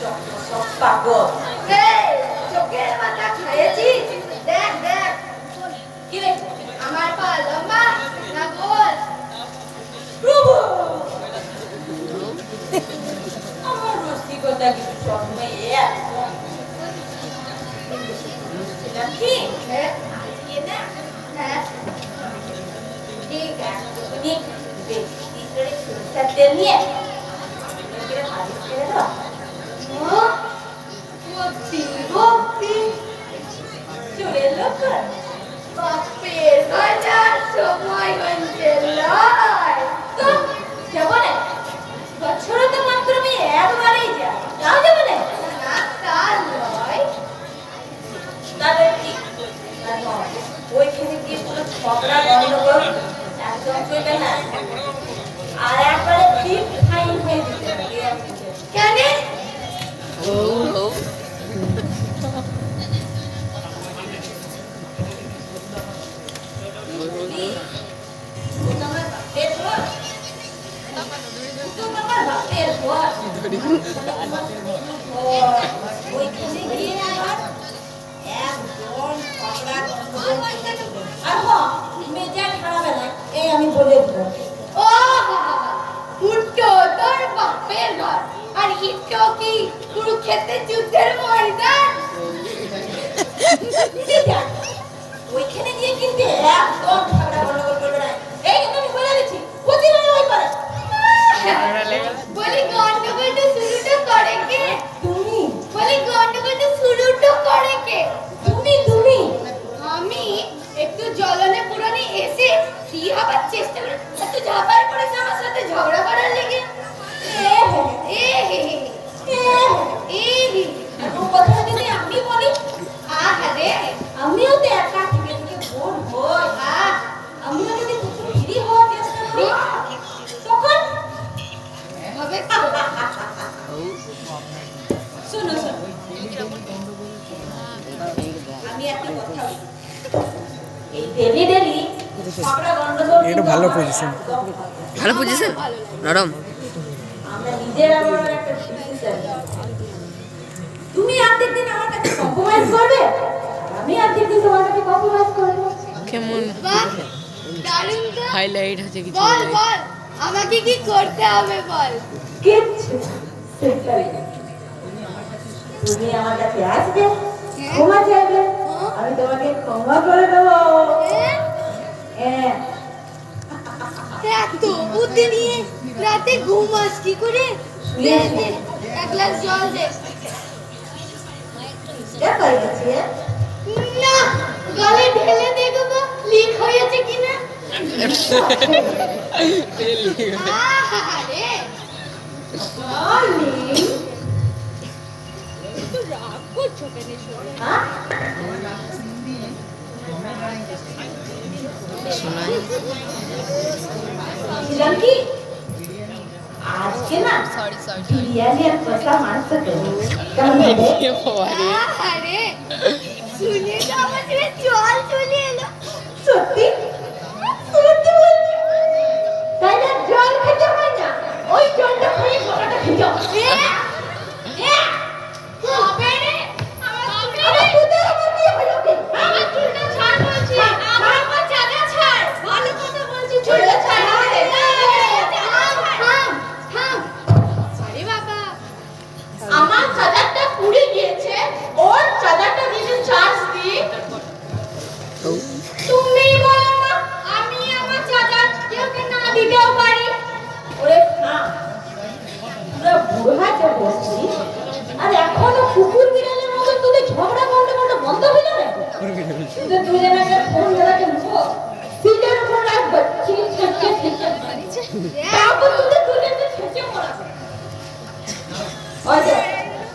সব পাগল। এই চোখের মাথা খেয়েছিস? দেখ দেখ কি রে? আমার পা লম্বা না গোল? প্রভু, আমার রসিকতা কিছু জন্মে একদম সেটা কি? হ্যাঁ আজকে না হ্যাঁ ঠিক একটুখানি বেশি করে সরষের তেল নিয়ে করে মালিশ করে দাও। ভক্তি ভক্তি চুলের লক্ষণ বাপের বাজার সময় হচ্ছে লয়। তো যাবো না, বছরে তো মাত্র আমি একবারেই যাই, তাও যাবো না? না তা নয়, তাহলে কি ওইখানে গিয়ে কোনো ঝগড়া গন্ডগোল একদম চলবে না, আর একবারে ঠিক ফাইন হয়ে দিতে হবে। কেন? ওইখানে গিয়ে আবার একদম ঝগড়া গন্ডগোল আর মেজাজ খারাপ না, এই আমি বলে দেবো। ও উল্টো তোর বাপের ঘর আর হিট্টো কি কুরুক্ষেত্রের যুদ্ধের ময়দান? ওইখানে গিয়ে কিন্তু একদম ঝগড়া গন্ডগোল করবে না, এই কিন্তু আমি বলে দিচ্ছি, প্রতিবার ওই করে। বলি গন্ডগোলটা শুরুটা করে কে? তুমি বলি গন্ডগোলটা শুরুটা করে কে? তুমি আমি একটু জ্বলনে পুরানি এসে কি হবার চেষ্টা করে এত ঝাপার করেছে আমার সাথে ঝগড়া করার লেগে। এ হে এরকম কথা যদি আমি বলি, আহারে আমিও তো একা থেকে থেকে বোর হই, আমিও যদি কিছু ফ্রি হওয়ার চেষ্টা করি তখন হবে শোনো আমি একটা কথা বলি, এই ডেলি ডেলি ঝগড়া গন্ডগোল এটা ভালো পজিশন। ভালো পজিশন নরম। আমরা নিজেরা বড় একটা ডিসিশন, তুমি আর্ধেক দিন আমার কাছে কম্প্রোমাইজ করবে, আমি আর্ধেক দিন তোমার কাছে কম্প্রোমাইজ করব। কেমন বাহ দারুণ তো। হাইলাইট আছে কিছু বল বল আমাকে কি করতে হবে বল। কিচ্ছু সেটাই, তুমি আমার কাছে আসবে, ক্ষমা চাইবে, আমি তোমাকে ক্ষমা করে দেবো। হ্যাঁ, এত বুদ্ধি নিয়ে রাতে ঘুমাস কি করে? দে দে এক গ্লাস জল দে। এটা পাই গেছি। না গলে ঢেলে দেখব লিক হয়েছে কিনা। আহারে ডার্লিং, একটু রাগ করছো কেন শুনে? হ্যাঁ শোনাই ছিলাম কি আজকে না সরি বিরিয়ানি আর কষা মাংস দেবো, কেমন হবে? আহারে শুনে তো আমার জিভে জল চলে এলো। সত্যি সত্যি বলছি, তাই না? জল খেতে হয় না, ওই জলটা খেয়ে কটাটা খেতে হবে। হবে রে আমার তোদের আমার বিয়ে হলো কি? আমার চুলটা ছাড় বলছি, আমার চাদা ছাড়। ভালো কথা বলছি, চুলটা ছাড়। থাম। আরে বাবা আমার চাদরটা পুড়ে গিয়েছে, ওর চাদরটা দিতে চার্জ দিই। তুমি বলো না, আমি আমার চাদর কেউকে না দিতেও পারি। ওরে না, তোরা বুড়ো হাতে বসছি আর এখনো কুকুর বিড়ালের মতো তোদের ঝগড়া গন্ডগোল বন্ধ হইল না? কিন্তু দুজনে ফোন ধরাকে মুখ সিটের উপর রাখবো, তারপর তোদের দুজনকে ছেঁচে পড়াবো। ওই যে,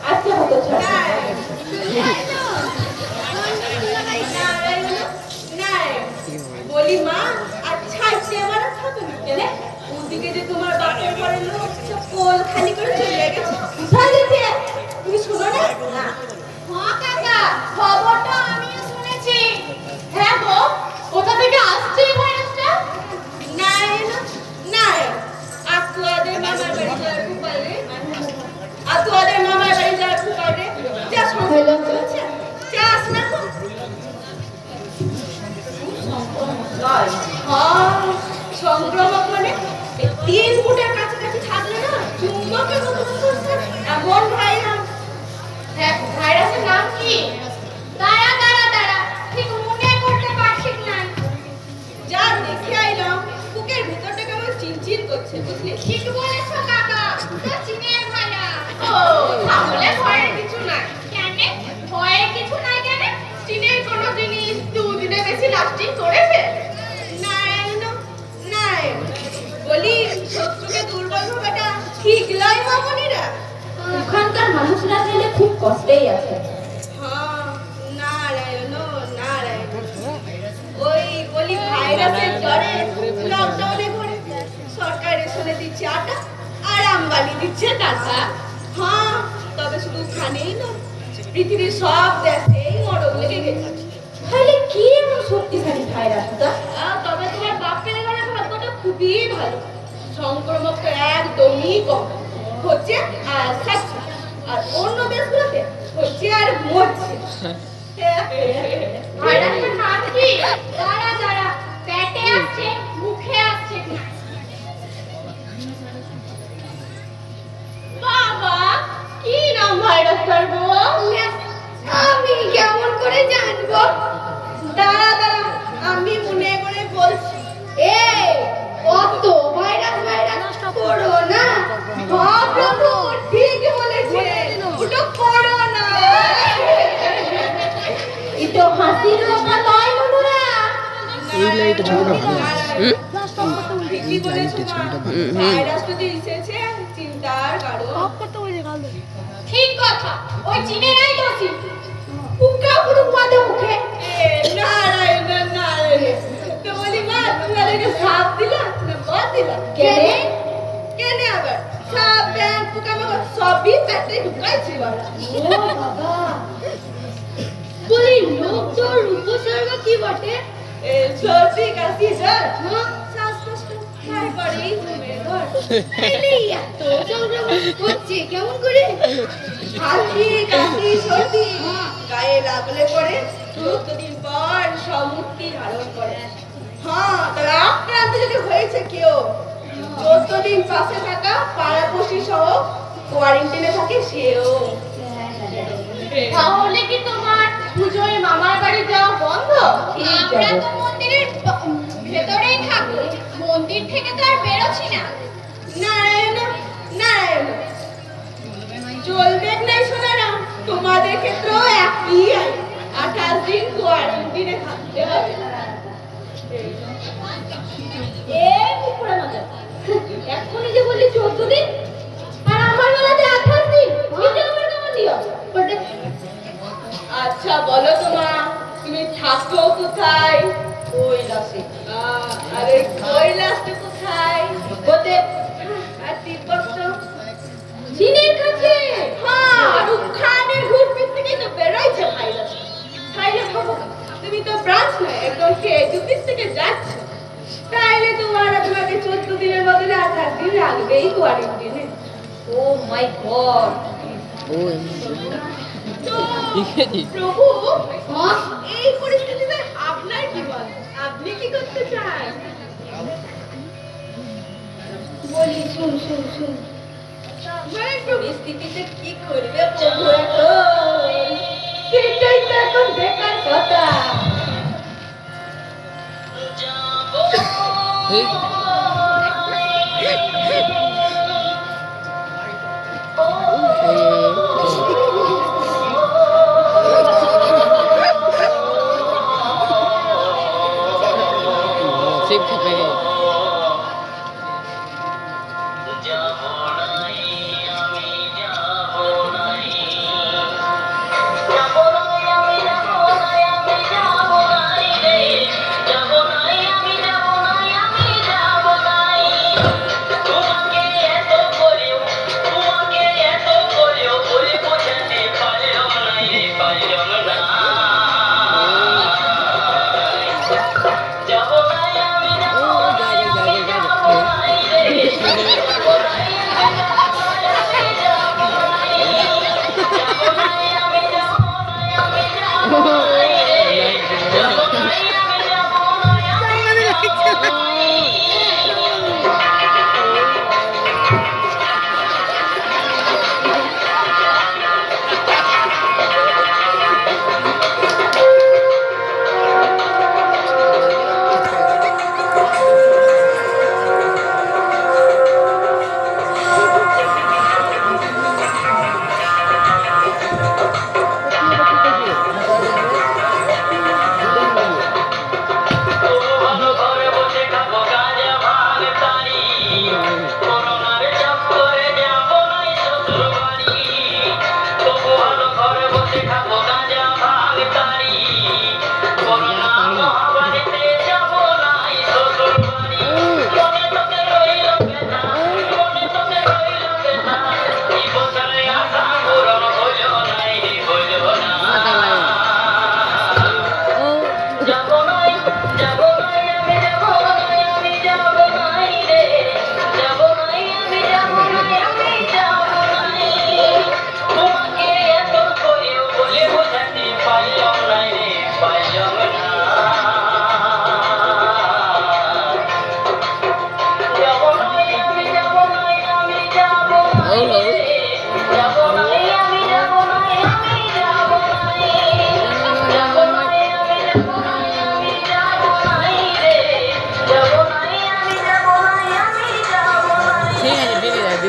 আজকে হতো ছাড়। বলি মা, আচ্ছা আজকে আমার থাকো না কেন? ওদিকে যে তোমার বাপের ঘরের লোক সব কোল খালি করে চলে গেছে, বুঝা গেছে? তুমি শুনো না? না। হ্যাঁ কাকা, খবরটা আমিও শুনেছি। হ্যাঁ গো, কোথা থেকে আসছে এই ভাইরাসটা? না আতুয়াদের মামার বাড়ি যাওয়ার পারে, আতুয়াদের মামার বাড়ি হলো চলছে চাস না গো? হ্যাঁ, সংক্রমক মানে এই 3 ফুটের কাছাকাছি থাকলে না চুম্বকের মতো করছে এমন ভাইরাস। হ্যাঁ, ভাইরাসের নাম কি? দাঁড়া দাঁড়া দাঁড়া, ঠিক মনে করতে পারছি না। যা দেখে আইলাম বুকের ভিতরটা কেমন চিনচিন করছে, বুঝলি? ঠিক বলেছো কাকা, তো চীনের ভাইরাস। ও, তাহলে ভয়ের কিছু নাই। কেন ভয়ের কিছু নাই? কেন চীনের কোনো জিনিস 2 দিনে বেশি লাস্টিং করেছে? নারায়ণ নারায়ণ, বলি শত্রুকে দুর্বল ভাবাটা ঠিক লয় মামনিরা। ওখানকার মানুষরা গেলে খুব কষ্টেই আছে। হ্যাঁ, নারায়ণ নারায়ণ। ওই বলি ভাইরাসের জ্বরে লকডাউনে ঘরে সরকার রেশনে দিচ্ছে আটা আর আম্বানি দিচ্ছে টাকা। হ্যাঁ, তবে শুধু খানেই না, পৃথিবীর সব দেশেই মরণ লেগে গেছে। তাহলে কি এমন শক্তিশালী ভাইরাসটা? তবে তোমার বাপের ঘরে ভাগ্যটা খুবই ভালো, সংক্রমক তো একদমই কম হচ্ছে আর থাকছে, আর অন্য দেশগুলোতে হচ্ছে আর মরছে। ভাইরাসের নাম কি? দাঁড়া দাঁড়া, পেটে আসছে মুখে আসছে না। বাবা, কি নাম ভাইরাসটার গো? আমি কেমন করে জানবো? দাঁড়া দাঁড়া, আমি মনে করে বলছি। এই কত ভাইরাস ভাইরাস করোনা। হ্যাঁ প্রভু, ঠিক বলেছে, ওটা করোনা। এটা হাসির কথা নয় বন্ধুরা। এই লাইটটা ছবিটা ভালো ঠিকই বলেছো মা। ভাইরাস যদি এসেছে চিন্তার কারণ। ঠিক কথা, ওই চীনেরাই দোষী। পুকা পুরুক মাদে মুখে। নারায়ণ নারায়ণ, তো বলি মা, তোমাদেরকে সাপ দিলা না বাদ দিলা? কেনে? কেনে আবার সাপ ব্যাং পোকা মাকড় সবই পেটে ঢুকাইছে বাবা। ও বাবা, বলি লোক তোর উপসর্গ কি বটে? সর্দি কাশি জ্বর, শ্বাসকষ্ট, তারপরেই ঘুমের ঘর। এলি এত সংক্রমণ হচ্ছে কেমন করে? হাসি কাশি সর্দি গায়ে লাগলে পরে 14 দিন পর সমুক্তি ধারণ করে। হ্যাঁ, তবে আক্রান্ত যদি হয়েছে কেউ 14 দিন পাশে থাকা পাড়াপড়শি সহ কোয়ারেন্টাইনে থাকে সেও। তাহলে কি তোমার পুজোয় মামার বাড়ি যাওয়া বন্ধ? আমরা তো মন্দিরের ভেতরেই থাকবো, মন্দির থেকে তো আর বেরোচ্ছি না। নারায়ণ নারায়ণ, চলবে নাই শোনা না, তোমাদের ক্ষেত্রেও একই আইন, 28 দিন কোয়ারেন্টাইনে থাকতে হবে। এই কুকুরা মজা। এখনই যে বললি 14 দিন, আর আমার বেলাতে 28 দিন। এটা আমার কেমন নিয়ম? আচ্ছা বলো তোমা, তুমি থাকো কোথায়? কৈলাসে। আরে কৈলাসে কোথায়? ওতে আর তিব্বত? চীনের কাছে। হ্যাঁ, আর ওখানে ঘুরপিট থেকে তো বেরোইছে ভাইরাস। তাইলে ভাবো, তুমি তো ব্রাঞ্চ নয়, একদম কেজুপিস থেকে যাচ্ছ। তাইলে তোমাকে 14 দিনের বদলে 28 দিন লাগবেই কোয়ারেন্টাইনে। ও মাই গড। ও তো প্রভু, এই পরিস্থিতিতে আপনার কি বল? আপনি কি করতে চান? বলি শুন শুন শুন, মানে পরিস্থিতিতে কি করবে প্রভু এখন? সেটাই তো এখন দেখার কথা। এই শিব খেপে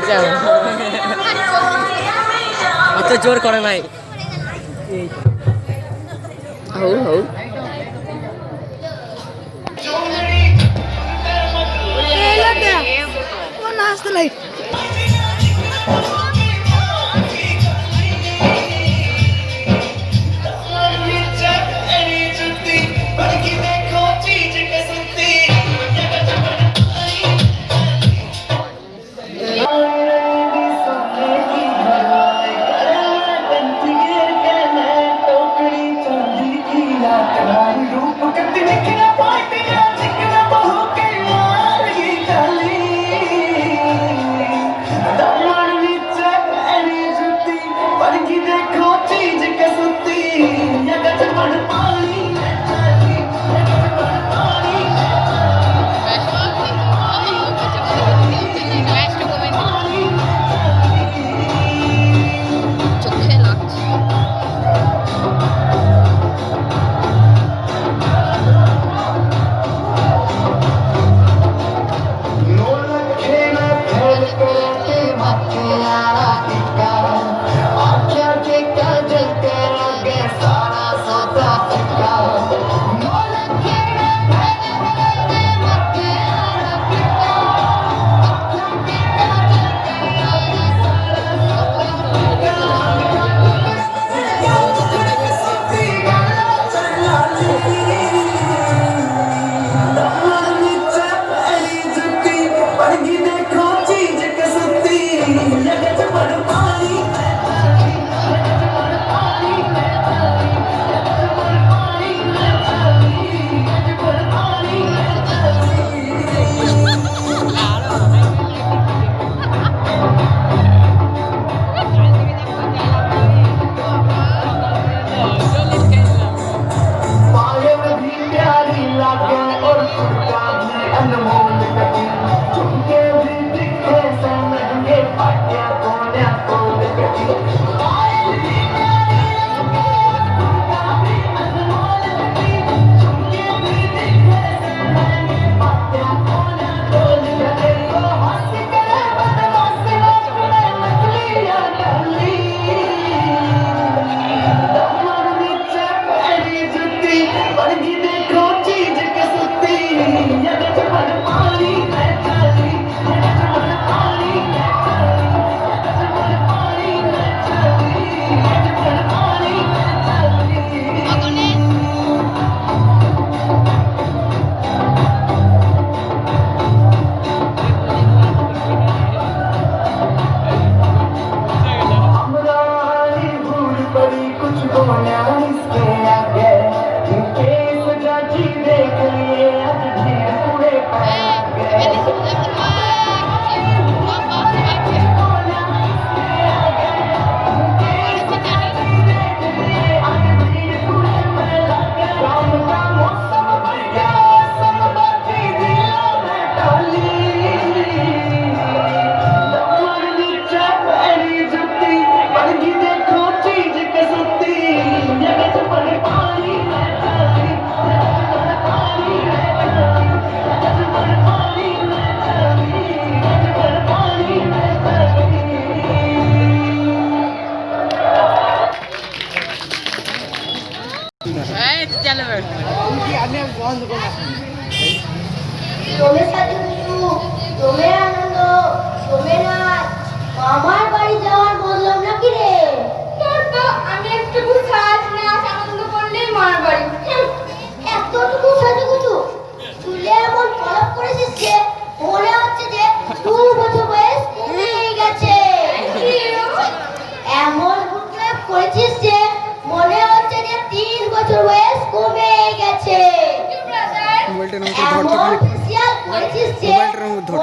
আচ্ছা অত জোর করে নাই হৌ হৌ তোমের সাথে কিছু তোমের আনন্দ তোমের নাচ আমার বাড়ি যাওয়ার বললাম নাকি রে তোর তো আমি একটু সাজ নাচ আনন্দ করলেই মার বাড়ি এতটুকু সাজুগুজু চুলে এমন পলক করেছিস যে মনে হচ্ছে যে 2 বছর বয়স কমে গেছে এমন বুটলাপ করেছিস যে মনে হচ্ছে যে 3 বছর বয়স কমে গেছে মোবাইলটা নমকে ধর তো খানিক মোবাইলটা নমকে ধর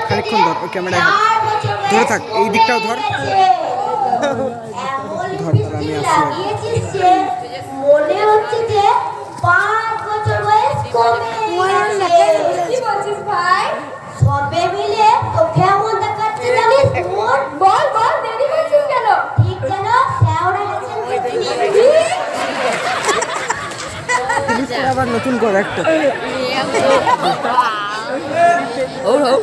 খানিকক্ষণ ধর ওই ক্যামেরা ধরে থাক এই দিকটাও ধর ধর আমি আসছি মনে হচ্ছে যে 5 বছর বয়স কমে গেছে কি বলছিস ভাই সবে মিলে তো কেমন দেখাচ্ছে জানিস মোর বল বল দেরি করছিস কেন ঠিক যেন শেওড়া গেছেন আবার নতুন কর একটা হৌ হৌ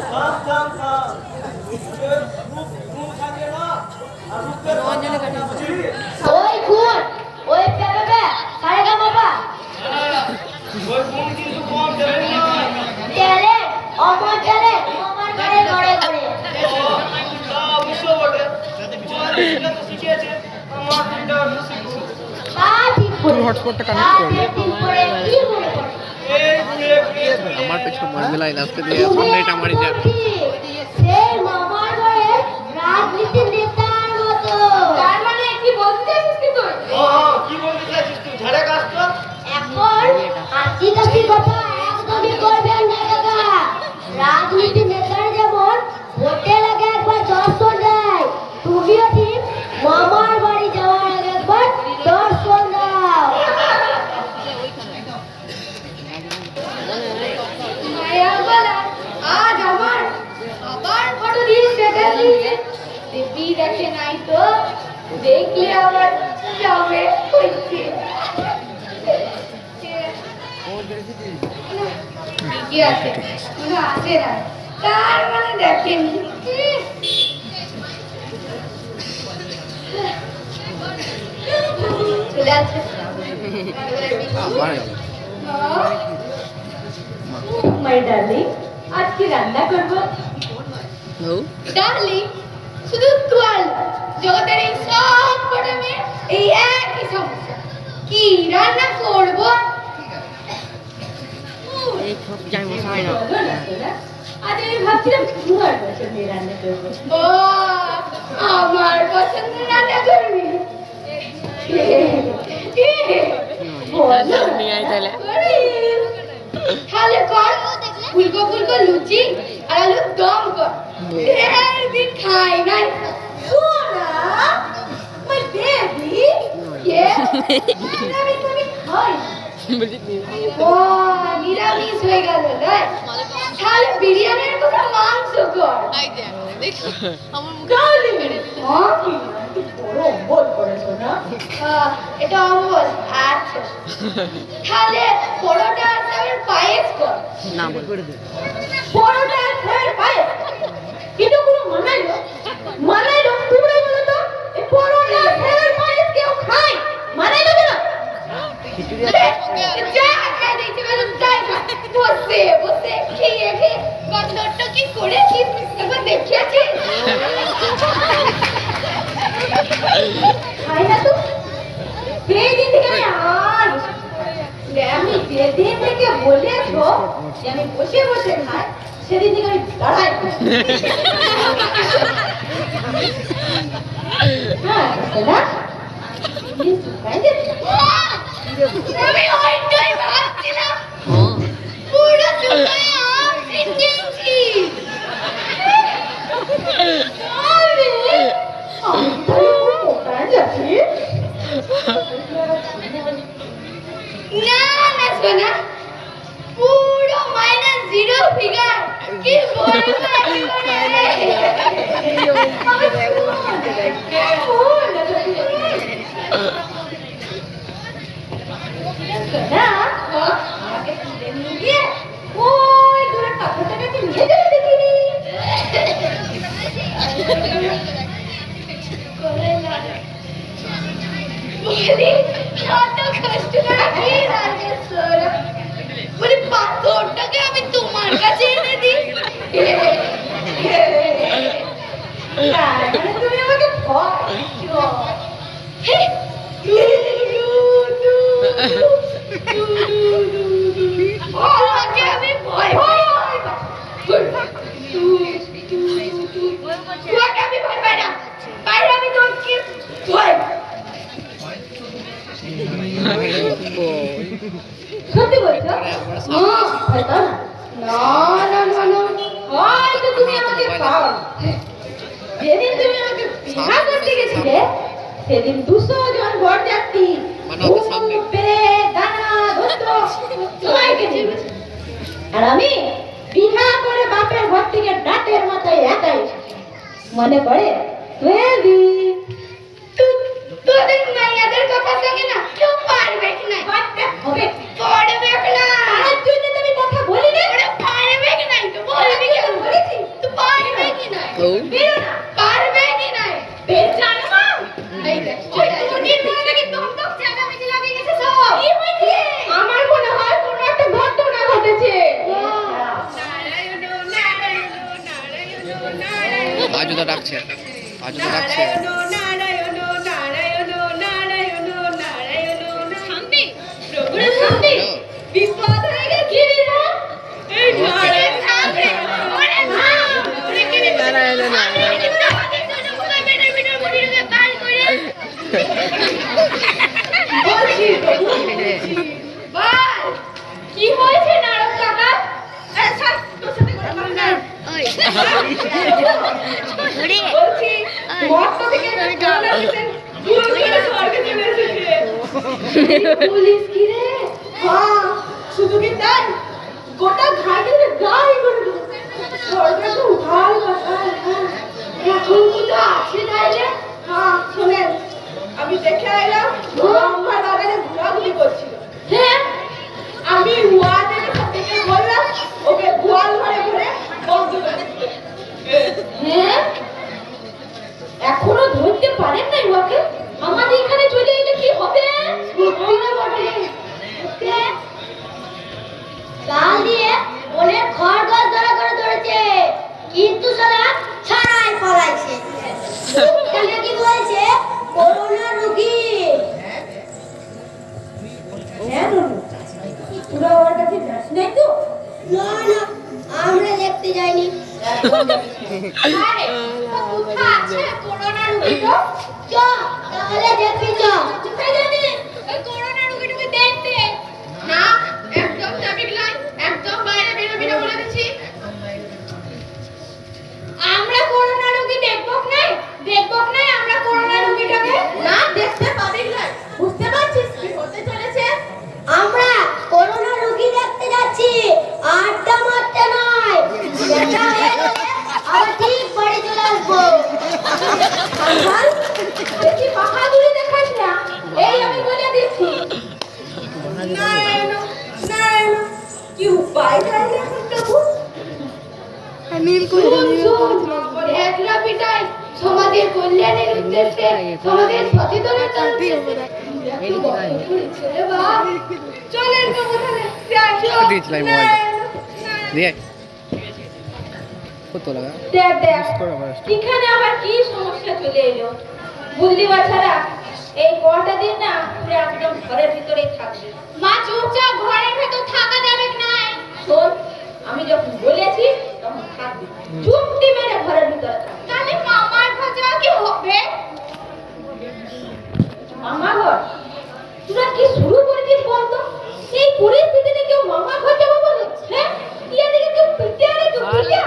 হটস্পটটা কানেক্ট করবে। রাতের দিন করে কি মনে পড়ে? আমার পেছনে মারবে লাই লাস্টে দিয়ে সামনে এটা মারি যা। সেই মামার ঘরে রাজনীতির নেতার মতো। তার মানে কি বলতে চাইছিস কি তুই? কি বলতে চাইছিস তুই? ঝাড়া গাছ তো? এখন আশি কাশি কথা একদমই করবেন না কাকা। রাজনীতির নেতার যেমন ভোটে লাগে একবার দর্শন দেয়, তুমিও ঠিক মামার বাড়ি যাওয়ার আগে একবার দর্শন দাও। মায়া বলা আজ আমার আবার ফটো দিয়ে স্ট্যাটাস দিয়েছে। দিদি দেখে নাই তো, দেখলে আবার যাবে হইছে। ঠিকই আছে, মনে আসে না, তার মানে দেখেনি। চলে আসছে। মাই ডার্লিং, আজ কি রান্না করবো? হউ ডার্লিং, শুধু তোয়াল জগতের এই সব কটা মেয়ে এই একই সমস্যা, কি রান্না করব? এই সব যাই মশাই না। বলো না সোনা, আজ আমি ভাবছিলাম তোমার পছন্দের রান্না করবো। বাহ, আমার পছন্দের রান্না করবি? নিয়ে আই তাহলে। তাহলে কর ফুলকো ফুলকো লুচি আর আলুর দম কর। দিন খাই নাই। সোনা, মাই বেবি, নিরামিষ আমি খাই না। ও নিরামিষ হয়ে গেল তাই? তাহলে বিরিয়ানির কথা মাংস কর। ডার্লিং, মা কি বড় বল করেছো না? এটা অবশ। আচ্ছা, তাহলে পরোটা আর চালের পায়েস কর। না বল পরোটা আর ফ্রাইড পায়েস, এটা কোনো মানাইলো? মানাইলো? তোমরাই বলো তো, এই পরোটা আর ফ্রাইড পায়েস কেউ খায়? মানাইলো কেন? যা খাই দেখতে পারো তাই খা। বসে বসে খেয়ে খেয়ে গন্ধটা কি করেছিস একবার দেখিয়েছিস? খাই না তো? সেই দিন থেকে আমি যেদিন থেকে বলেছো যে আমি বসে বসে খাই, সেদিন থেকে আমি দাঁড়াই। হ্যাঁ, না? আমি ওইটাই ভাবছিলাম, পুরো দুটোই আম কিনছি। না না সোনা, পুরো -0 ফিগার। কি বলছো? আমাকে তুলে নিয়ে গিয়ে ওই দূরে কাকুটাকে নিয়ে যাবে দেখিনি। বলি কত কষ্ট করে কি রান্না সোনা, বলি পাথরটাকে আমি তোমার কাছে এনে দিই। তার মানে তুমি আমাকে ভয় দিও। হে, তোমাকে আমি ভয় পাই। তোমাকে আমি ভয় পাই না, বাইরে আমি তোমাকে ভয় পাই। সত্যি বলছো? ভয় পাও না? না না না না, হয়তো তুমি আমাকে পাও। যেদিন তুমি আমাকে বিবাহ করতে গেছিলে, সেদিন 200 জন বরযাত্রী পেরে দানা ধরত সবাইকে নিয়ে গেছে। আর আমি বিবাহ করে বাপের ঘর থেকে ডাটের মাথায় একাই এসেছি। মনে পড়ে? বেবি, তোদের মাইয়াদের কথা সঙ্গে না কেউ পারবে কি না? পারবে হবে। পারবে কি না? তার জন্য তো আমি কথা বলি না। ওরা পারবে কি নাই তো বলবি কেন? বলেছি তো পারবে কি না? বেরো না। পারবে কি না? বের জানো না? এই দেখ, ওই তোদের মাইয়াকে দমদম জায়গা বেঁচে লাগিয়ে গেছে সব। কি হয়েছে? আমার মনে হয় কোনো একটা ঘটনা ঘটেছে। আজও তো ডাকছে, আজও তো ডাকছে। নারায়ণ নারায়ণ নারায়ণ নারায়ণ নারায়ণ। থামবি? সত্যি বিপদ হয়ে গেছে রে। এই নারে থামরে ওরে না ওরে কি রে না কিন্তু আমাদের জন্য পুরো বেটা বেটা বডিতে কাজ করে বলছি তো ভাই কি হয়েছে নারদ কাকা আরে স্যার তোর সাথে কথা বল না বলছি মর্ত থেকে জানা গেছে পুরো করে স্বর্গে চলে এসেছে পুলিশ কি রে হ্যাঁ শুধু কি তাই গোটা ঘাটের গাড়ি করে দিল স্বর্গে তো উঠাল বাসায় এখন কোথা আছে তাইলে হ্যাঁ শুনেন আমি দেখে এলাম আমার বাগানে ঘোরাঘুরি করছিল হ্যাঁ আমি ওয়াদের সাথে বললাম ওকে গোয়াল ঘরে ঘরে বন্ধ করে দিতে হ্যাঁ এখনো ধরতে পারেন নাই ওকে আমাদের এখানে চলে এলে কি হবে সত্যি না বটে গাল দিয়ে ওনের খড়গস ধরা করে ধরেছে কিন্তু সারা ছাড়াই পালাইছে এখানে কি বলছে করোনা রোগী হ্যাঁ পুরো ওর কাছে যাস নাই তো না না আমরা দেখতে যাইনি আরে তো কোথা আছে করোনা রোগীটা চ তাহলে দেখবি চ কোথায় জানি ওই করোনা রোগীটাকে দেখতে না একদম যাবি লাই একদম বাইরে বেরোবি না বলে দিচ্ছি আমরা করোনা রোগী দেখবো না আমরা করোনা রোগীটাকে না দেখতে পাবি না বুঝতে পারছিস কি হতে চলেছে আমরা করোনা রোগী দেখতে যাচ্ছি আড্ডা মারতে নয় দেখা হয়ে গেলে আবার ঠিক বাড়ি চলে আসবো আঙ্কাল বেশি বাহাদুরি দেখাস না এই আমি বলে দিচ্ছি না এনো কি উপায় তাহলে এখন প্রভু একলা পিটাই সমাজের কল্যাণের উদ্দেশ্যে সমাজের সচেতনতার উদ্দেশ্যে ছেলে বাপ চলেন প্রভু তাহলে দিয়েছিলাম মোবাইলটা দিয়ে কত লাগা দেখ এখানে আবার কি সমস্যা চলে এলো বুঝলি বাছারা এই কটা দিন না পুরো একদম ঘরের ভিতরেই থাকবে মা চুপচাপ ঘরের ভেতর থাকা যাবে না শোন আমি যখন বলেছি তখন থাকবি চুপটি মেরে ঘরের ভিতরে থাকবি তাহলে মামার ঘর যাওয়া কি হবে মামা ঘর তোরা কি শুরু করেছিস বলতো এই পরিস্থিতিতে কেউ মামা ঘর যাবো বলো হ্যাঁ ইয়া দিকে কেউ পিটে আরে কেউ পিটিয়া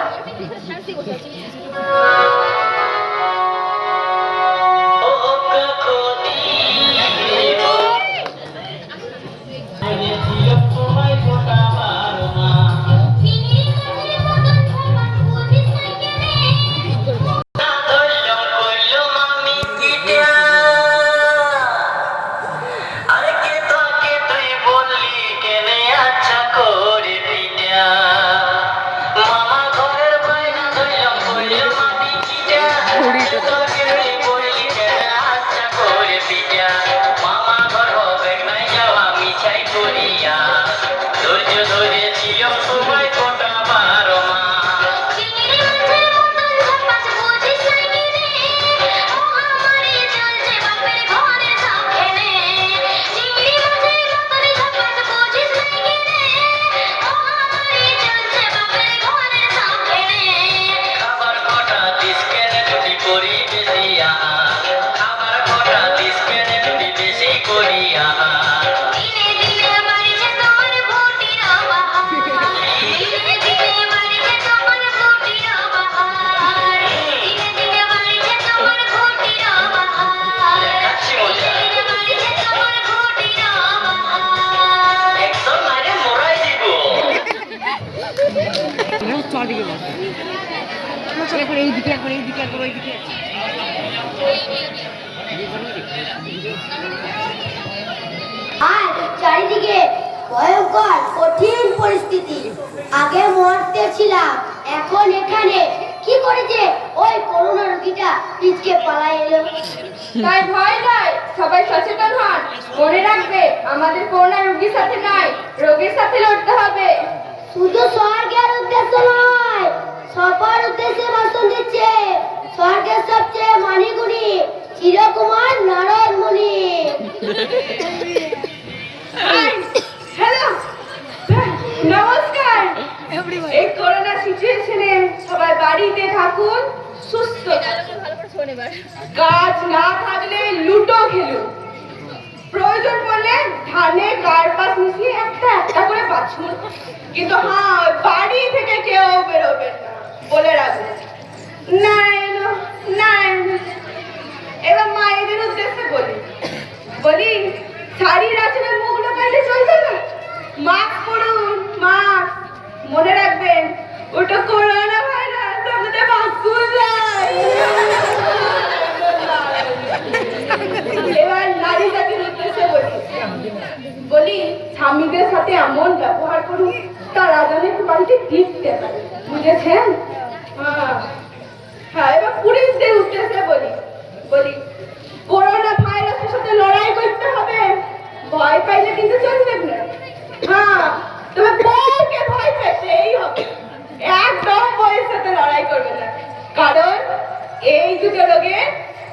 আর চারিদিকে ভয়ঙ্কর কঠিন পরিস্থিতি আগে মরতে ছিলাম এখন এখানে কি করেছে ওই করোনা রোগীটা পিছকে পালাই এলো তাই ভয় নয় সবাই সচেতন হন মনে রাখবে আমাদের করোনা রোগীর সাথে নয় রোগীর সাথে লড়তে হবে শুধু স্বর্গের উদ্দেশ্য নয় সবার উদ্দেশ্যে ভাষণ দিচ্ছে স্বর্গের সবচেয়ে মানিগুণী চিরকুমার নারদ মুনি বাড়িতে থাকুন, সুস্থ থাকুন। কাজ না থাকলে লুডো খেলুন। প্রয়োজন পড়লে ধানে কার্পাস মিশিয়ে একটা একটা করে বাছুন। কিন্তু হ্যাঁ, বাড়ি থেকে কেউ বেরোবেন না, বলে রাখবেন। না, এবার মায়েদের উদ্দেশ্যে বলি শাড়ির আঁচলে মুখ লুকাইলে চলবে না। মাস্ক পরুন, মাস্ক। মনে রাখবেন, ওটা করোনা ভাইরাস, আমাদের বাঁচুন যায়। এবার নারী জাতির উদ্দেশ্যে বলি স্বামীদের সাথে এমন ব্যবহার করুন তারা যেন একটু বাড়িতে টিকতে পারে, বুঝেছেন? হ্যাঁ, এবার পুলিশদের উদ্দেশ্যে বলি করোনা ভাইরাসের সাথে লড়াই করতে হবে, ভয় পাইলে কিন্তু চলবে না। হ্যাঁ, তবে বউকে ভয় পেতেই হবে, একদম বউয়ের সাথে লড়াই করবে না, কারণ এই দুটো রোগে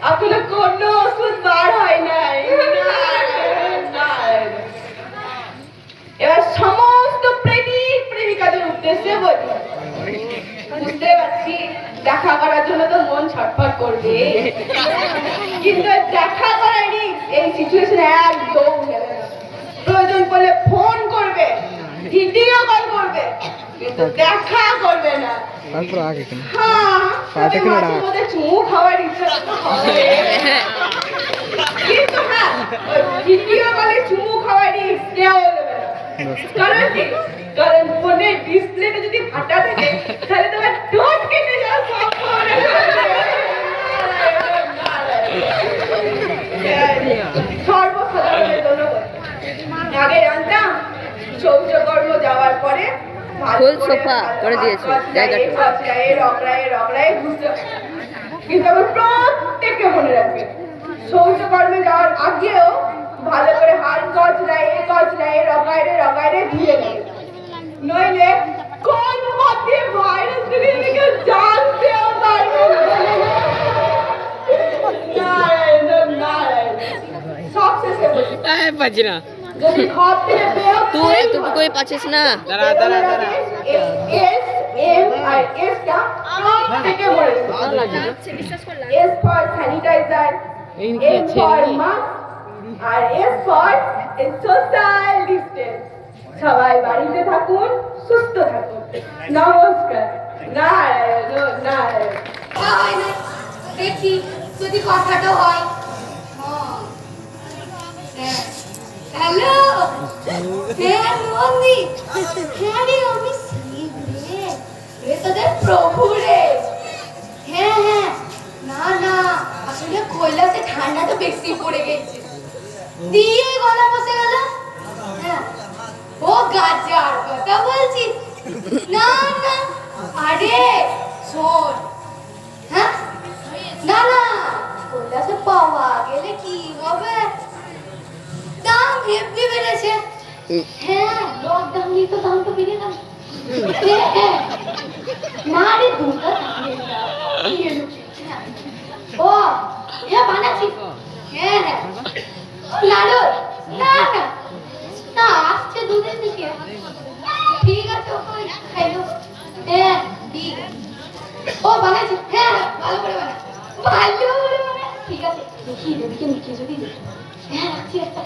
এখনো কোনো ওষুধ বার হয় নাই। এবার সমস্ত প্রেমিক প্রেমিকাদের উদ্দেশ্যে বলি, বুঝতে পারছি দেখা করার জন্য তো মন ছটফট করবে, কিন্তু দেখা করার এই সিচুয়েশনে একদম নেবে না। প্রয়োজন পড়লে ফোন করবে, ভিডিও কল করবে, কিন্তু দেখা করবে না। তারপর আগে কেন হ্যাঁ, পাটে কেন ডাক ওদের চুমু খাওয়ার ইচ্ছা হবে, কিন্তু হ্যাঁ, ভিডিও কলে চুমু খাওয়ার কেউ নেবে না। কারণ কি? কারণ ফোনের ডিসপ্লেটা যদি ফাটা থাকে তাহলে তোমার ঠোঁট কেটে যাওয়ার সম্ভাবনা সর্বসাধারণের জন্য আগে জানতাম শৌচকর্ম যাওয়ার পরে ফুল সোফা করে দিয়েছে জায়গাটা, কিন্তু আমার প্রত্যেককে মনে রাখবে শৌচকর্মে যাওয়ার আগেও ভালো করে হাত কচলায় রগাইরে ধুয়ে নেবে, নইলে কোন মধ্যে ভাইরাস ঢুকে থেকে জানতেও পারবে না। সবশেষে বলি, যদি ঘর থেকে বের তুই এতটুকুই পাচ্ছিস না। দাঁড়া এস টা থেকে মনে S for sanitizer, S for mask, আর এস ফর সোশ্যাল ডিস্টেন্স। সবাই বাড়িতে থাকুন, সুস্থ থাকুন। নমস্কার। নারায়ণ। দেখি যদি কথাটা হয়। হ্যালো, হ্যাঁ নন্দী, হ্যাঁ রে আমি শিব রে, এ তোদের প্রভু রে। হ্যাঁ, না আসলে কৈলাসে ঠান্ডাটা বেশি পড়ে গেছে, দিয়ে গলা বসে গেল। হ্যাঁ, ও গাজার কথা বলছিস? না, আরে শোন, হ্যাঁ, না কৈলাসে পাওয়া গেলে কি হবে, দাম হেভি বেড়েছে। হ্যাঁ, লকডাউনে তো দাম তো বেড়ে গেল। না রে দুর্গা, ও বানাচ্ছি। হ্যাঁ, লালু, না আসছে দুধের দিকে। ঠিক আছে, ওকে খাইলো। হ্যাঁ, ঠিক আছে, ও বানাচ্ছি। হ্যাঁ, ভালো করে বানা। ঠিক আছে, দেখি মিখিয়ে যদি। হ্যাঁ, রাখছি একটা।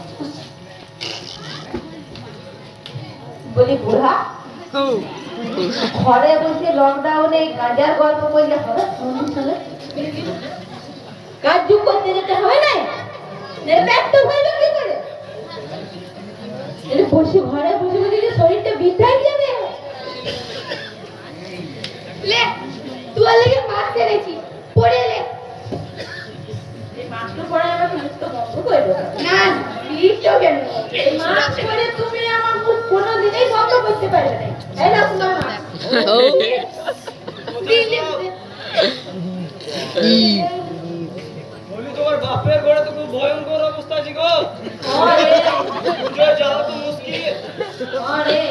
বলি বুড়া, ঘরে বসে লকডাউনে গাঁজার গল্প করলে হবে? কাজ যুগ করতে যেতে হবে না, ব্যক্ত হয়ে যাবে কি করে? বসে ঘরে বসে শরীরটা বৃদ্ধাই যাবে। লে, তুই লেগে মাস্ক এনেছি, পরে লে। মাস্ক পরে আমার ফিলিপটা বন্ধ করে দেবো না। ফিলিপটাও কেন? মাস্ক পরে তুমি আমার মুখ কোনোদিনই বন্ধ করতে পারবে না। এই না তোমার মাস্ক। বলি তোমার বাপের ঘরে তো খুব ভয়ঙ্কর অবস্থা আছে গো। যাওয়া তো মুশকিল। আরে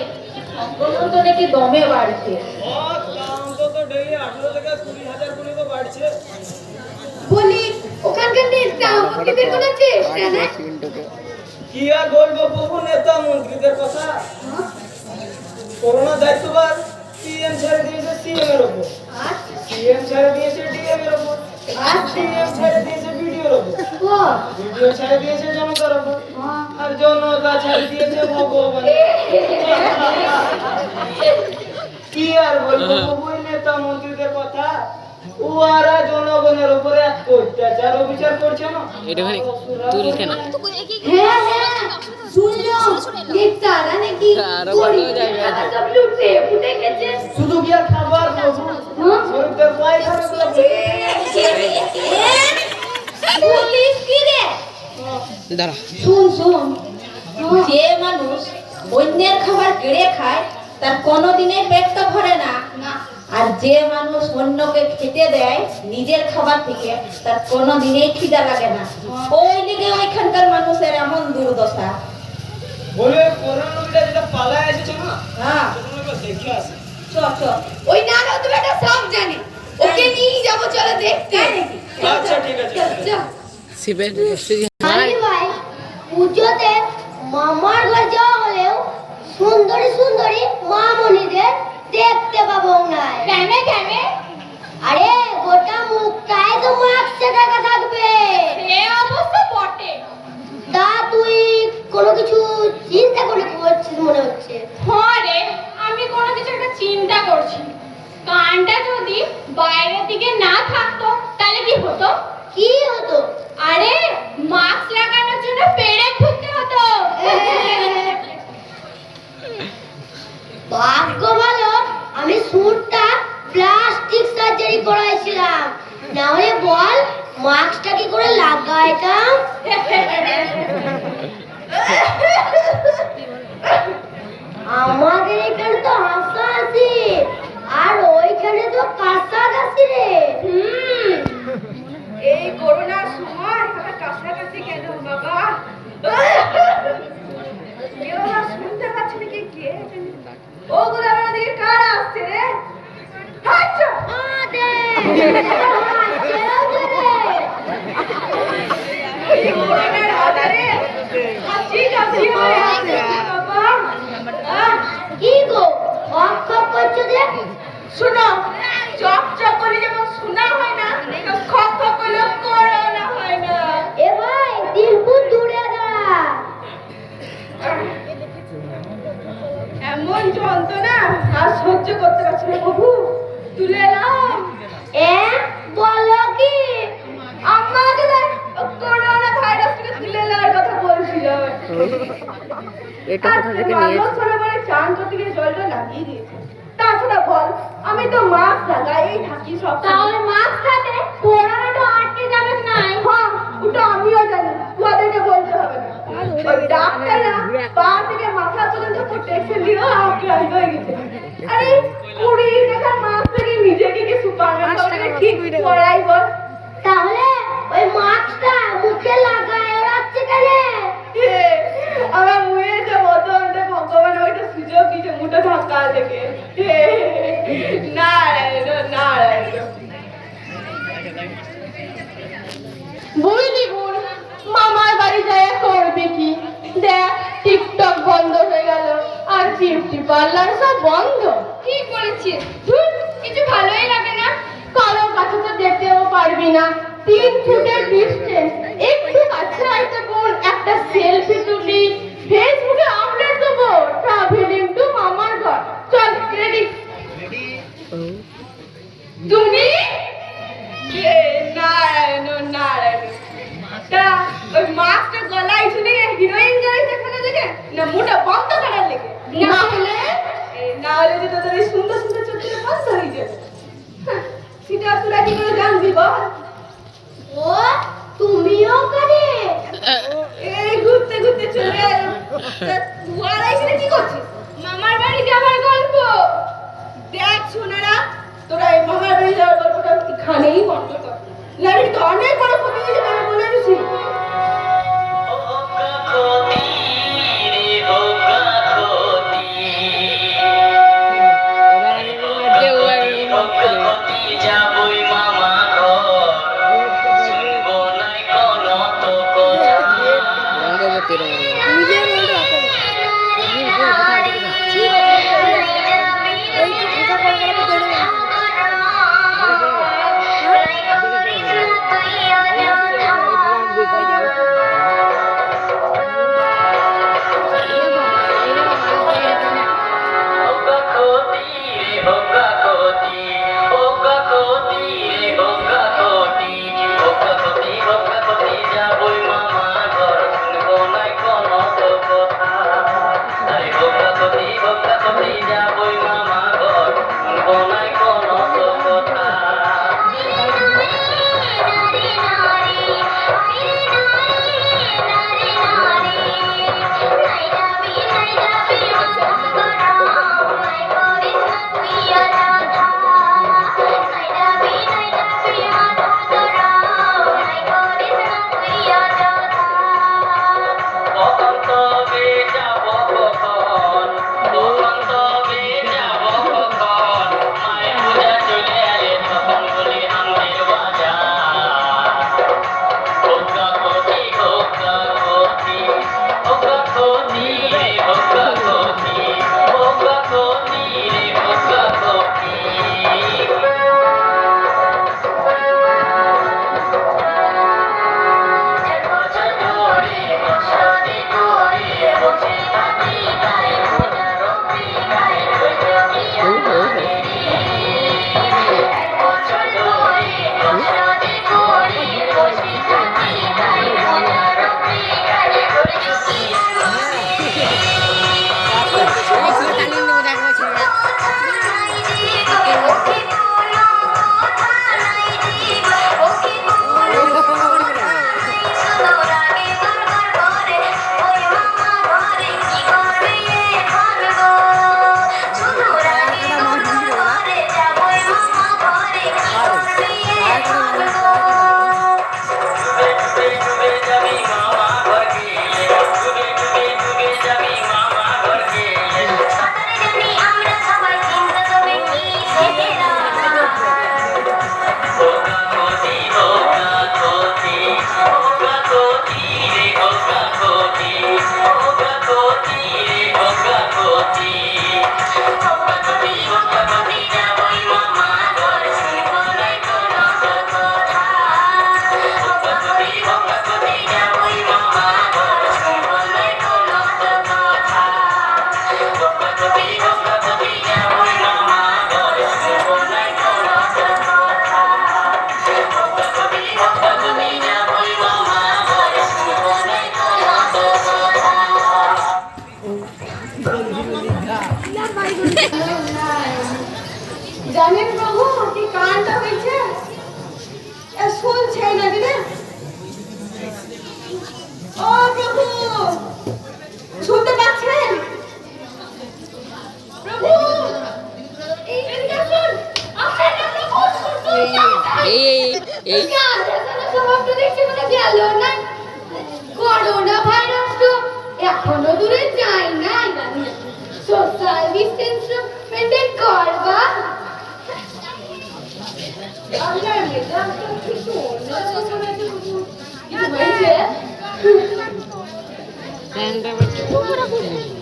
সংক্রমণ তো নাকি দমে বাড়ছে। দাম তো ডেইলি 18 থেকে 20,000 পর্যন্ত বাড়ছে। বলি ওখানকার নেতা মন্ত্রীদের কোনো চেষ্টা না? কি আর বলবো বহু নেতা মন্ত্রীদের কথা। করোনা দায়িত্বভার সিএম ছেড়ে দিয়েছে সিএম এর উপর। সিএম ছেড়ে দিয়েছে ডিএম এর উপর, আর ডিএম ছেড়ে দিয়েছে ভিডিওর উপর, ভিডিও ছেড়ে দিয়েছে জনতার উপর, আর জনতা ছেড়ে দিয়েছে ভগবান। কি আর বলবো ওই নেতা মন্ত্রীদের কথা, ওরা জনগণের উপরে এত অত্যাচার অবিচার করছে না। একটুখানি তুলতে না হ্যাঁ হ্যাঁ শুনলো যে তারা নাকি আরো বড় জায়গা আছে। সব লুটে ফুটে গেছে। শুধু কি আর খাবার প্রভু, গরিবদের পায়খানাগুলো পুলিশ কি রে? দাঁড়া শুন যে মানুষ অন্যের খাবার কেড়ে খায় তার কোনোদিনই পেটটা ভরে না, আর যে মানুষ অন্যকে খেতে দেয় নিজের খাবার থেকে তার কোনোদিনই খিদা লাগে না। ওই লিগে ওইখানকার মানুষের এমন দুর্দশা। বলে করোনাটা যেটা পালায় এসেছে না, হ্যাঁ সেটা দেখে আসে। চ ওই না না তুমি এটা সব জানি, ওকে নিয়ে যাবো চলো দেখতে। আচ্ছা ঠিক আছে। চল শিবের আরে ভাই পুজোতে মামার ঘর যাওয়া হলেও সুন্দরী সুন্দরী মামনিদের দেখতে পাবো না। কেমে আরে গোটা মুখটাই তো মাস্ক ঢাকা থাকবে। এ অবস্থা বটে। তা তুই কোনো কিছু চিন্তা করছিস মনে হচ্ছে। হরে আমি কোনো কিছু একটা চিন্তা করছি। কানটা যদি বাইরের দিকে না থাকতো তাহলে কি হতো? কি হতো? আরে মাস্ক লাগানোর জন্য পেরেক ঘুরতে হতো। ভাগ্য ভালো আমি সুটটা প্লাস্টিক সার্জারি করাইছিলাম, না হলে বল মাস্কটা কি করে লাগাইতাম। আমাদের এখানে তো হাসাহাসি আর ওইখানে তো কাছাকাছি রে। এই করোনার সময় আমরা কাছাকাছি কেন বাবা? কেউ না শুনতে পাচ্ছে নাকি? কে জানে? ওগুলো আমার দিকে কারা আসছে রে? হাঁচো! এই করোনার আধারে হাঁচি কাশি হয়ে আছে বাবা। কি গো খপ খপ করছো যে? শোনো, চক চক করে যেমন শোনা হয় না, খপ খপ করলে করোনা হয় না। এ ভাই দিলপুর দূরে দাঁড়া। এমন যন্ত্রণা আর সহ্য করতে পারছি না বাবু, তুলে নাও। বলো কি? আমাকে না করোনা ভাইরাস থেকে তুলে নেওয়ার কথা বলছিল। এটা কোথা থেকে নিয়েছে? মানে চান করতে গিয়ে জলটা লাগিয়ে দিয়েছে। তাছাড়া বল, আমি তো মাস্ক লাগাই থাকি সব। তাহলে মাস্ক থাকে করোনাটা আটকে যাবে নাই। হ্যাঁ, ওটা আমিও জানি, তোমাদেরকে বলতে হবে না। ওই ডাক্তাররা পা থেকে মাথা পর্যন্ত প্রোটেকশন দিয়েও আক্রান্ত হয়ে গেছে। আরে 20 টাকার মাস্ক থেকে নিজেকে কি সুপারম্যান ঠিক করাই বল? তাহলে ওই মাস্কটা মুখে লাগায় ওড়াচ্ছে কেন? আমার মুয়ে যে বদনটা ভগবান ওইটা সুযোগ দিতে মুঠো ধাক্কা থেকে। নারায়ণ বুঝলি বোন, মামার বাড়ি যায় করবে কি? দেখ টিকটক বন্ধ হয়ে গেল আর বিউটি পার্লার সব বন্ধ। কি করেছিস? কিছু ভালোই লাগে না। কারো কাছে তো যেতেও পারবি না, 3 ফুটের ডিস্টেন্স। একটু কাছে আইতে বোন, একটা সেলফি তুলি, ফেসবুকে আপলোড দেবো। ট্রাভেলিং টু মামার ঘর। চল রেডি। তুমি নারায়ণ তা ওই মাস্কটা গলায় শুনে হিরোইন গাড়ি দেখানো দেখে না মুটা বন্ধ করার লেগে? না হলে যে তোদের এই সুন্দর সুন্দর চোখগুলো বন্ধ হয়ে যাবে। সেটা তোরা কি করে জানবি বল? ও তুমিও ওখানে? এই ঘুরতে ঘুরতে চলে এলো। তুই এখানে কি করছিস? মামার বাড়ি যাবার গল্প। দেখ সোনারা, তোরা এই মামার বাড়ি যাওয়ার গল্পটা এখানেই বন্ধ কর। নারী তো অনেক বড় ক্ষতি হয়েছে, আমি বলে দিচ্ছি। এই স্বভাবটা দেখতে কোনো গেল না। করোনা ভাইরাস তো এখনো দূরে যায় নাই। সোশ্যাল ডিস্টেন্স মেনটেন করবা। আপনার মেজাজটা একটু অন্যরকম হয়েছে।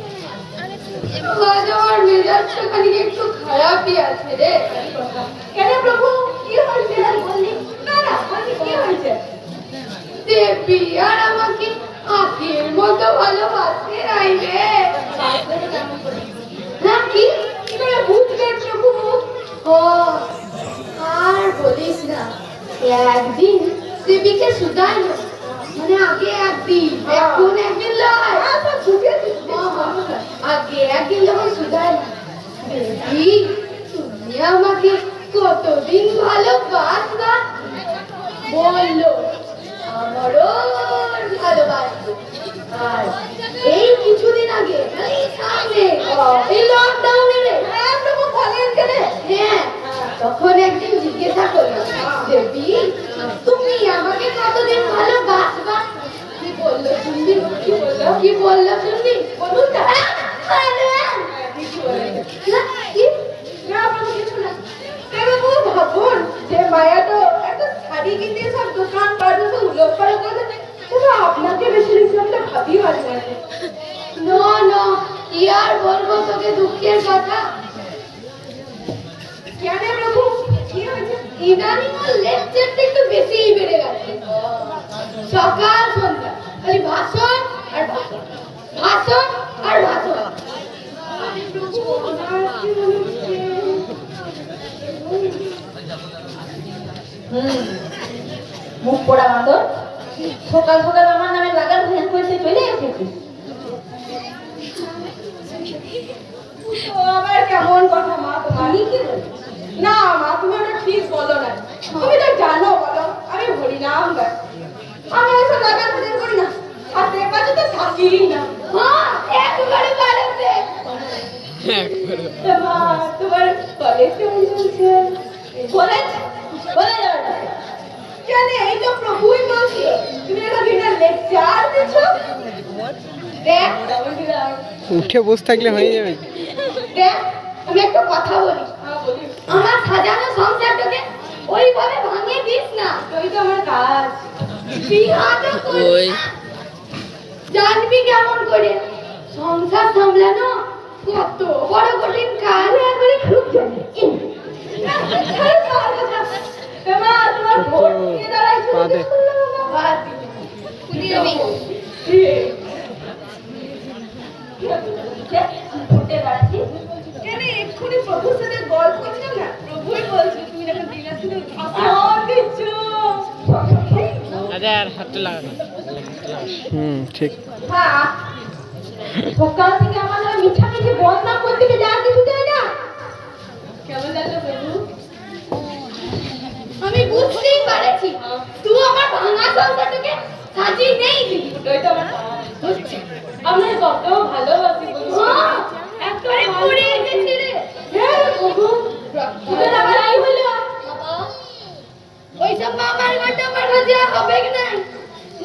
কিছু হয়েছে? আমার মেজাজটা খালি একটু খারাপই আছে রে। কেন প্রভু, কি হয়েছে বললি? না না, বললি কি হয়েছে? দেবী আর আমাকে আগের মতো ভালোবাসতে নাই রে। না কি করে বুঝলেন প্রভু? ও আর বলিস না, একদিন দেবীকে শুধাই, মানে আগে একদিন এখন একদিন লয়, আগে একদিন যখন শুধাই, দেবী তুমি আমাকে কতদিন ভালোবাসবা? বললো আমারও ভালোবাসবো। আর এই কিছুদিন আগে এই সামনে এই লকডাউনে রে হ্যাঁ, তখন একদিন জিজ্ঞাসা করলাম, দেবী তুমি আমাকে কতদিন ভালোবাসবা? কি বললো শুনবি? কি বললো শুনবি? বলুন না। ভাবুন যে মায়াটা একটা শাড়ি কিনতে সব দোকান পাড়ে সব উলট পালট করে দেবে, আপনাকে বেশি রিসেন্টটা ভাবি হয় না। নো নো, কি আর বলবো তোকে দুঃখের কথা। কেন প্রভু, কি হয়েছে? ইদানিং লেকচারটা একটু বেশিই বেড়ে গেছে। সকাল সন্ধ্যা খালি ভাষণ আর ভাষণ, ভাষণ আর ভাষণ। মুখ পোড়া বাঁদর, সকাল সকাল আমার নামে লাগার ভ্যান করতে চলে এসেছিস। আবার কেমন কথা মা তোমার? কি বলি? না মা, তুমি ওটা ঠিক বলো না। তুমি তো জানো, বলো আমি হরিনাম গাই, আমি এসব লাগার ভ্যান করি না, হাতের কাছে তো থাকি না। একবারে পারবে মা, তোমার কলেজ কেমন চলছে? কলেজ বলে যাবে কেন? এই তো প্রভুই বলছি, তুমি একটা দিনের লেকচার দিচ্ছ। দেখ উঠে বসে থাকলে হয়ে যাবে। দেখ, আমি একটা কথা বলি, আমার সাজানো সংসারটাকে ওইভাবে ভাঙিয়ে দিস না। ওই তো আমার কাজ। বিহাটা ওই জানবি কেমন করে সংসার সামলানো কত বড় কঠিন কাজ। একবারে খুব জানি। তোমার ভোট নিয়ে দাঁড়াইছো বাদে। কেন এক্ষুনি প্রভুর সাথে গল্প করছিলাম না, প্রভুই বলছে তুমি যখন দিনের দিনে ভাষণ দিচ্ছ। হাতটা লাগানো। ঠিক। হ্যাঁ, সকাল থেকে আমার নামে মিঠামিঠি বদনাম করতে গিয়ে যা কিছু দেয় না। কেমন লাগলো প্রভু? আমি বুঝতেই পারছি তুই আমার ভাঙা সংসারটাকে সাজিয়ে নেই দিবি। ওই তো আমার বুঝছি, আপনার কত ভালোবাসি বলছি, একবারে পড়ে গেছি রে। হ্যাঁ প্রভু, তোদের আবার আই হলো ওইসব মামার বাড়িতে আমার রাজা হবে কি না?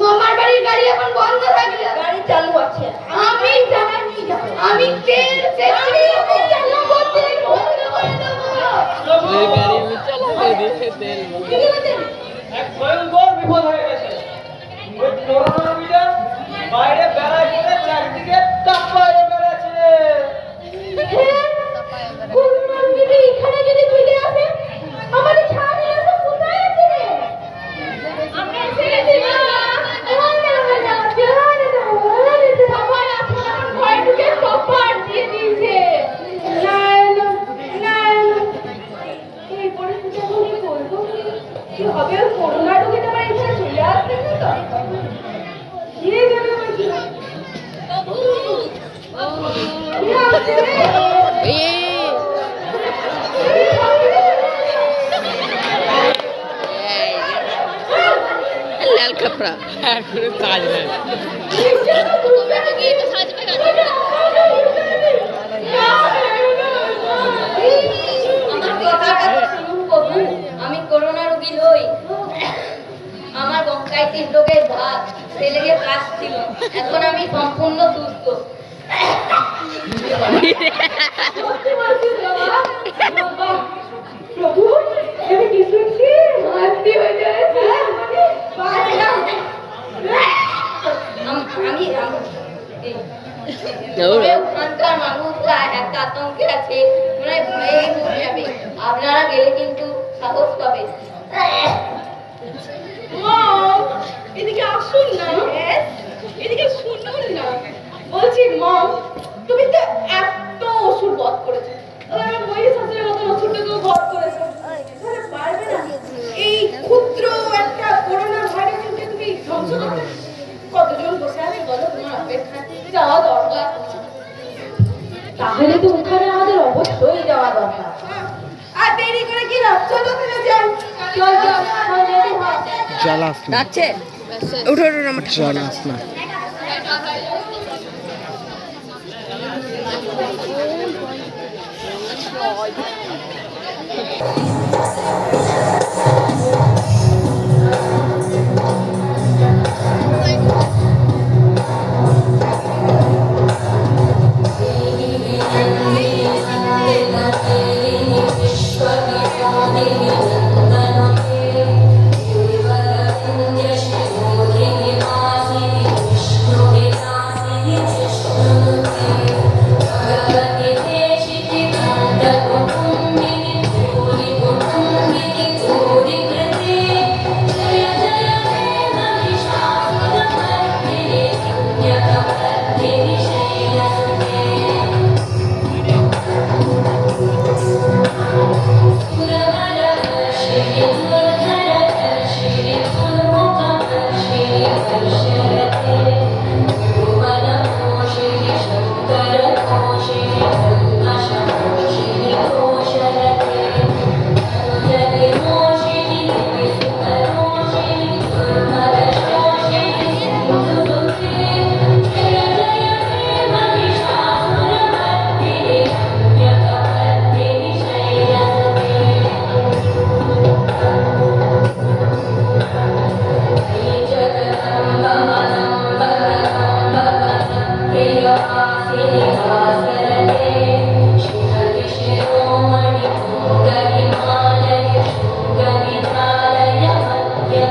মামার বাড়ির গাড়ি এখন বন্ধ থাকলে গাড়ি চালু আছে, আমি জানাই নিয়ে যাবো। আমি তেল চালু করতে বন্ধ করে দেবো। এক ভয়ঙ্কর বিপদ হয়ে গেছে। ওই করোনা রোগীটা বাইরে বেড়ায় করে চারদিকে টাপ্পায় বেড়াচ্ছে। এখানে যদি চলে আসে আমাদের ছাড়ে এসে কোথায় আছে রে? আমরা ছেড়ে দিব না। সবাই আপনার ঘরে ঢুকে কপার দিয়ে দিয়েছে। এই পরিস্থিতি এখন কি করবো? কি হবে? করোনা রোগীটা আমার এখানে চলে আসবে না তো? দিয়ে দেবে বলছি। কি হচ্ছে রে? লাল কাপড়া এখনো কাজ নেই। আমি করোনা রোগী নই। একাই 3 লোকের ভাত ফেলে গিয়ে কাজ ছিল, এখন আমি সম্পূর্ণ সুস্থ। সত্যি বলছিস বাবা? বাহ, প্রভু আমি কি শুনছি? হাসি হয়ে যাচ্ছে। ওখানকার মানুষরা একটা আতঙ্কে আছে, মনে হয় ভয়ে মরে যাবে। আপনারা গেলে কিন্তু সাহস পাবে। মম, এদিকে আসুন না। এদিকে শুনুন না। বলছি মম, তুমি তো এত ওষুধ বধ করেছো, আমার মহিষাসুরের মতন ওষুধটাকেও বধ করেছো, তাহলে পারবে না এই ক্ষুদ্র একটা করোনা ভাইরাসকে তুমি ধ্বংস করতে? কতজন বসে আছে বলো, তোমার অপেক্ষায় যাওয়া দরকার। তাহলে তো ওখানে আমাদের অবশ্যই যাওয়া দরকার। আর দেরি করে কি লাভ? চলো তাহলে যাই। চল চল চল রেডি হ। জল আস না, যাচ্ছে উঠো উঠো আমার জল আস না।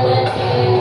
Thank you.